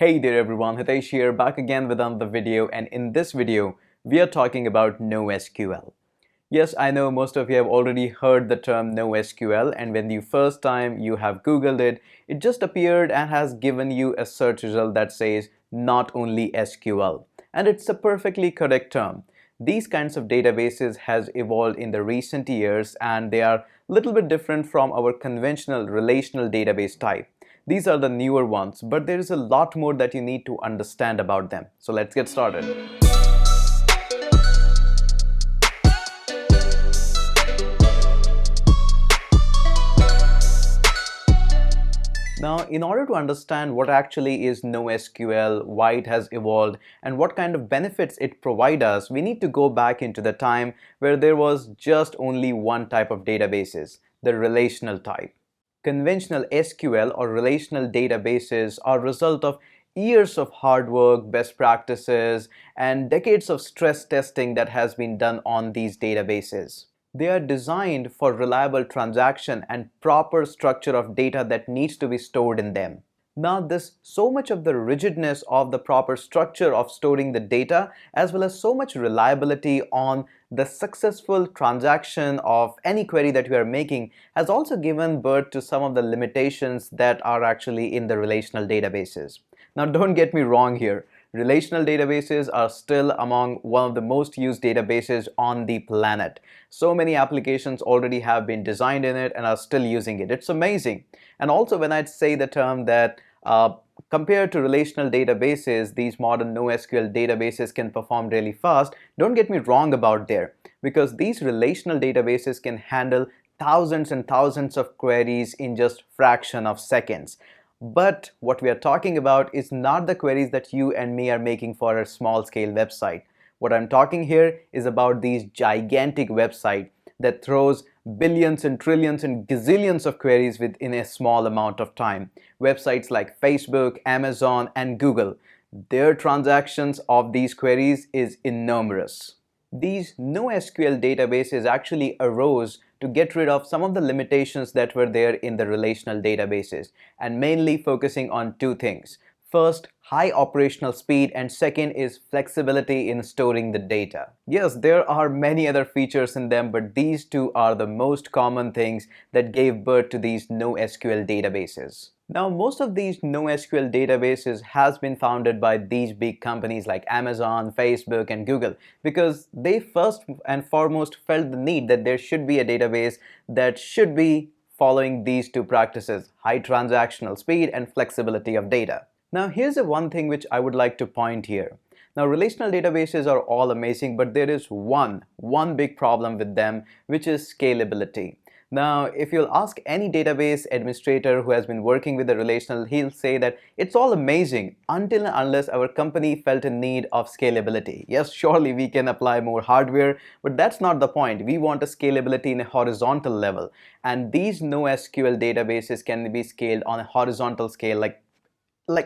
Hey there everyone, Hitesh here, back again with another video, and in this video we are talking about NoSQL. Yes, I know most of you have already heard the term NoSQL, and when the first time you have googled it, it just appeared and has given you a search result that says not only SQL, and it's a perfectly correct term. These kinds of databases has evolved in the recent years, and they are a little bit different from our conventional relational database type. These are the newer ones, but there is a lot more that you need to understand about them. So let's get started. Now, in order to understand what actually is NoSQL, why it has evolved, and what kind of benefits it provides us, we need to go back into the time where there was just only one type of databases, the relational type. Conventional SQL or relational databases are a result of years of hard work, best practices, and decades of stress testing that has been done on these databases. They are designed for reliable transaction and proper structure of data that needs to be stored in them. Now this so much of the rigidness of the proper structure of storing the data, as well as so much reliability on the successful transaction of any query that we are making, has also given birth to some of the limitations that are actually in the relational databases. Now don't get me wrong here. Relational databases are still among one of the most used databases on the planet. So many applications already have been designed in it and are still using it. It's amazing. And also when I say the term that compared to relational databases, these modern NoSQL databases can perform really fast, don't get me wrong about there, because these relational databases can handle thousands and thousands of queries in just fraction of seconds. But what we are talking about is not the queries that you and me are making for a small scale website. What I'm talking here is about these gigantic websites that throws billions and trillions and gazillions of queries within a small amount of time. Websites like Facebook, Amazon, and Google. Their transactions of these queries is enormous. These NoSQL databases actually arose to get rid of some of the limitations that were there in the relational databases, and mainly focusing on two things. First, high operational speed, and second is flexibility in storing the data. Yes, there are many other features in them, but these two are the most common things that gave birth to these NoSQL databases. Now, most of these NoSQL databases has been founded by these big companies like Amazon, Facebook, and Google, because they first and foremost felt the need that there should be a database that should be following these two practices: high transactional speed and flexibility of data. Now, here's the one thing which I would like to point here. Now, relational databases are all amazing, but there is one big problem with them, which is scalability. Now, if you'll ask any database administrator who has been working with the relational, he'll say that it's all amazing until and unless our company felt a need of scalability. Yes, surely we can apply more hardware, but that's not the point. We want a scalability in a horizontal level. And these NoSQL databases can be scaled on a horizontal scale like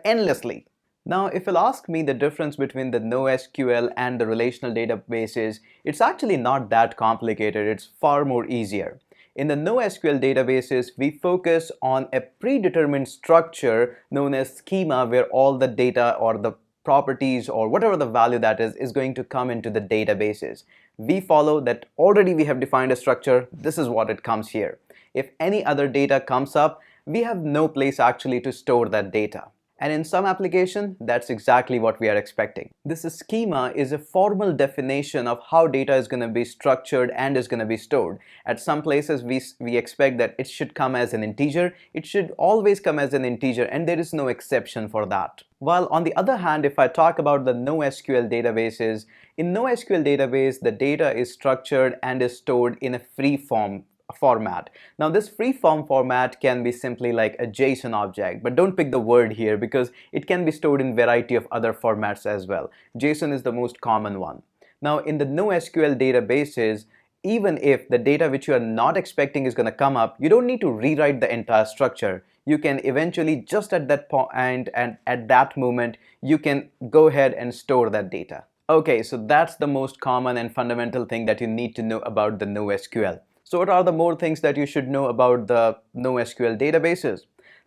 endlessly. Now, if you'll ask me the difference between the NoSQL and the relational databases, it's actually not that complicated. It's far more easier. In the NoSQL databases, we focus on a predetermined structure known as schema, where all the data or the properties or whatever the value that is going to come into the databases. We follow that already we have defined a structure. This is what it comes here. If any other data comes up, we have no place actually to store that data. And in some application, that's exactly what we are expecting. This schema is a formal definition of how data is going to be structured and is going to be stored. At some places, we expect that it should come as an integer. It should always come as an integer, and there is no exception for that. While on the other hand, if I talk about the NoSQL databases, in NoSQL database, the data is structured and is stored in a free format. Now this free form format can be simply like a JSON object, but don't pick the word here because it can be stored in variety of other formats as well. JSON is the most common one. Now in the NoSQL databases, even if the data which you are not expecting is going to come up, you don't need to rewrite the entire structure. You can eventually just at that point and at that moment, you can go ahead and store that data. Okay, so that's the most common and fundamental thing that you need to know about the NoSQL. So what are the more things that you should know about the NoSQL databases?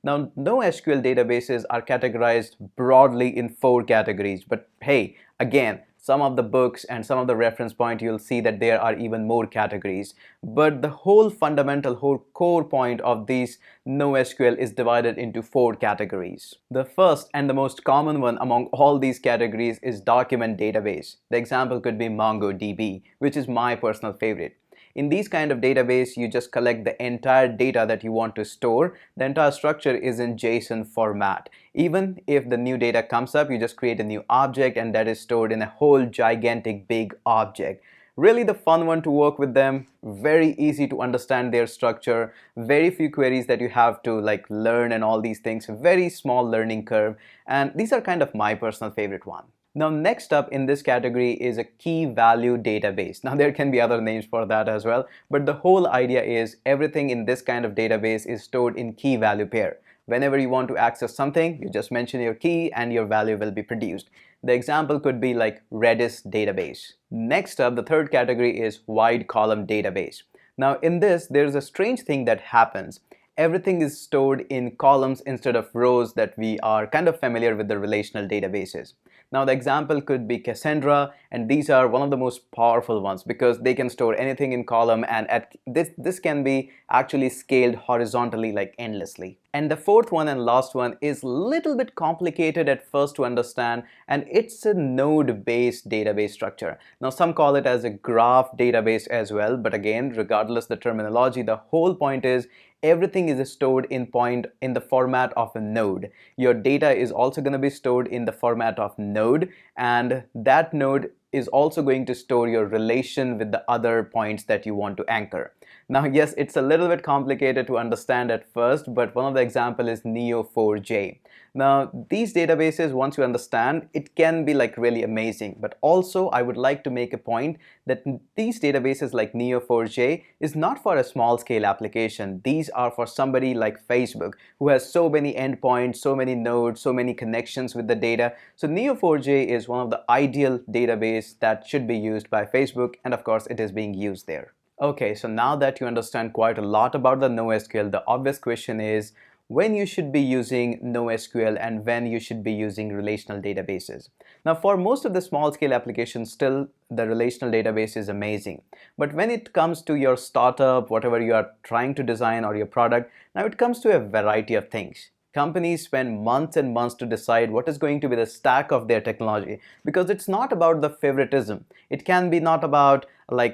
Now, NoSQL databases are categorized broadly in 4 categories, but hey, again, some of the books and some of the reference point, you'll see that there are even more categories. But the whole fundamental, whole core point of these NoSQL is divided into 4 categories. The first and the most common one among all these categories is document database. The example could be MongoDB, which is my personal favorite. In these kind of database, you just collect the entire data that you want to store. The entire structure is in JSON format. Even if the new data comes up, you just create a new object and that is stored in a whole gigantic big object. Really the fun one to work with them, very easy to understand their structure, very few queries that you have to learn and all these things, very small learning curve, and these are kind of my personal favorite one. Now next up in this category is a key value database. Now there can be other names for that as well, but the whole idea is everything in this kind of database is stored in key value pair. Whenever you want to access something, you just mention your key and your value will be produced. The example could be like Redis database. Next up, the third category is wide column database. Now in this, there's a strange thing that happens. Everything is stored in columns instead of rows that we are kind of familiar with the relational databases. Now the example could be Cassandra, and these are one of the most powerful ones because they can store anything in column, and this can be actually scaled horizontally like endlessly. And the fourth one and last one is a little bit complicated at first to understand, and it's a node-based database structure. Now some call it as a graph database as well, but again, regardless the terminology, the whole point is everything is stored in the format of a node. Your data is also going to be stored in the format of node, and that node is also going to store your relation with the other points that you want to anchor. Now yes, it's a little bit complicated to understand at first, but one of the example is Neo4j. Now these databases, once you understand, it can be really amazing, but also I would like to make a point that these databases like Neo4j is not for a small scale application. These are for somebody like Facebook who has so many endpoints, so many nodes, so many connections with the data. So Neo4j is one of the ideal database that should be used by Facebook, and of course it is being used there. Okay, so now that you understand quite a lot about the NoSQL, the obvious question is when you should be using NoSQL and when you should be using relational databases. Now for most of the small scale applications, still the relational database is amazing. But when it comes to your startup, whatever you are trying to design or your product, now it comes to a variety of things. Companies spend months and months to decide what is going to be the stack of their technology, because it's not about the favoritism. It can be not about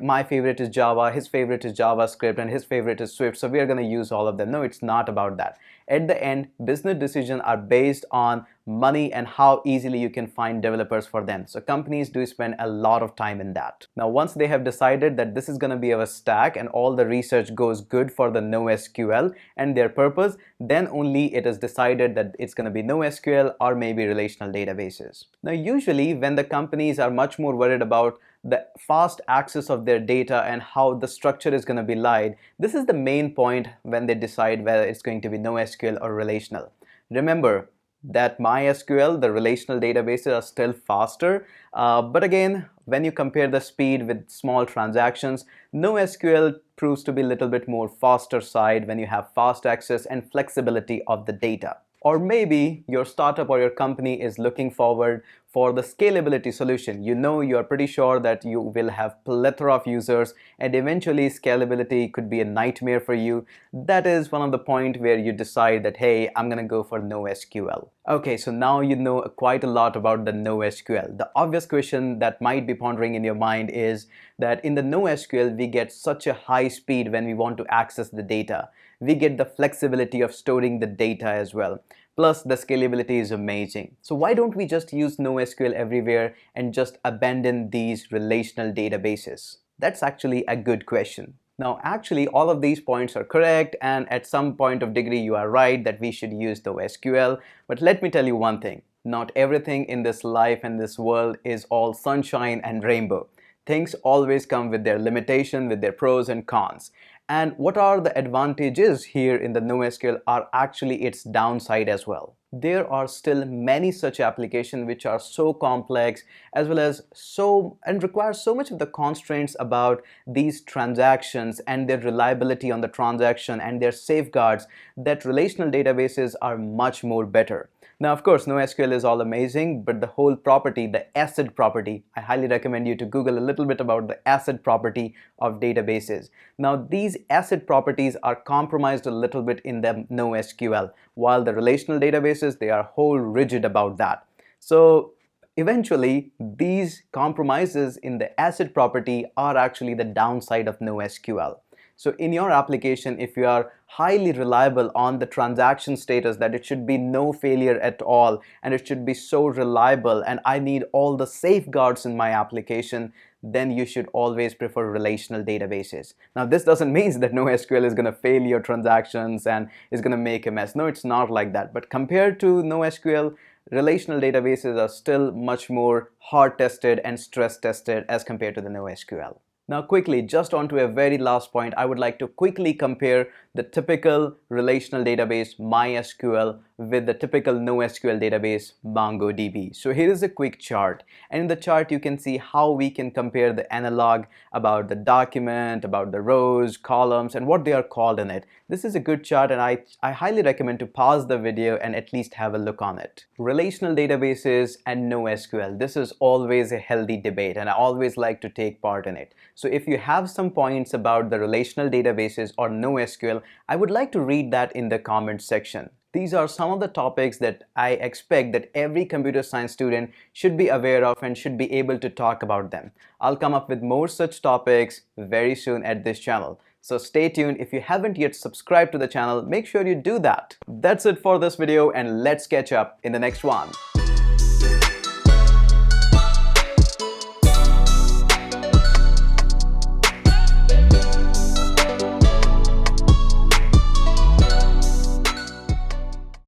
my favorite is Java, his favorite is JavaScript, and his favorite is Swift, so we are going to use all of them. No, it's not about that. At the end, business decisions are based on money and how easily you can find developers for them. So companies do spend a lot of time in that. Now once they have decided that this is going to be our stack and all the research goes good for the NoSQL and their purpose, then only it is decided that it's going to be NoSQL or maybe relational databases. Now usually when the companies are much more worried about the fast access of their data and how the structure is going to be laid, this is the main point when they decide whether it's going to be NoSQL or relational. Remember that MySQL, the relational databases, are still faster, but again, when you compare the speed with small transactions, NoSQL proves to be a little bit more faster side when you have fast access and flexibility of the data. Or maybe your startup or your company is looking forward for the scalability solution. You are pretty sure that you will have plethora of users and eventually scalability could be a nightmare for you. That is one of the point where you decide that, hey, I'm gonna go for NoSQL. Okay, so now you know quite a lot about the NoSQL. The obvious question that might be pondering in your mind is that in the NoSQL, we get such a high speed when we want to access the data. We get the flexibility of storing the data as well. Plus, the scalability is amazing. So why don't we just use NoSQL everywhere and just abandon these relational databases? That's actually a good question. Now, actually, all of these points are correct, and at some point of degree, you are right that we should use NoSQL. But let me tell you one thing. Not everything in this life and this world is all sunshine and rainbow. Things always come with their limitation, with their pros and cons. And what are the advantages here in the NoSQL are actually its downside as well. There are still many such applications which are so complex as well as require so much of the constraints about these transactions and their reliability on the transaction and their safeguards that relational databases are much more better. Now, of course, NoSQL is all amazing, but the whole property, the ACID property, I highly recommend you to Google a little bit about the ACID property of databases. Now, these ACID properties are compromised a little bit in the NoSQL, while the relational databases, they are whole rigid about that. So eventually, these compromises in the ACID property are actually the downside of NoSQL. So in your application, if you are highly reliable on the transaction status that it should be no failure at all and it should be so reliable and I need all the safeguards in my application, then you should always prefer relational databases. Now, this doesn't mean that NoSQL is going to fail your transactions and is going to make a mess. No, it's not like that. But compared to NoSQL, relational databases are still much more hard tested and stress tested as compared to the NoSQL. Now quickly, just onto a very last point, I would like to quickly compare the typical relational database MySQL with the typical NoSQL database MongoDB. So here is a quick chart, and in the chart you can see how we can compare the analog about the document, about the rows, columns, and what they are called in it. This is a good chart and I highly recommend to pause the video and at least have a look on it. Relational databases and NoSQL, this is always a healthy debate and I always like to take part in it. So if you have some points about the relational databases or NoSQL, I would like to read that in the comment section. These are some of the topics that I expect that every computer science student should be aware of and should be able to talk about them. I'll come up with more such topics very soon at this channel. So stay tuned. If you haven't yet subscribed to the channel, make sure you do that. That's it for this video and let's catch up in the next one.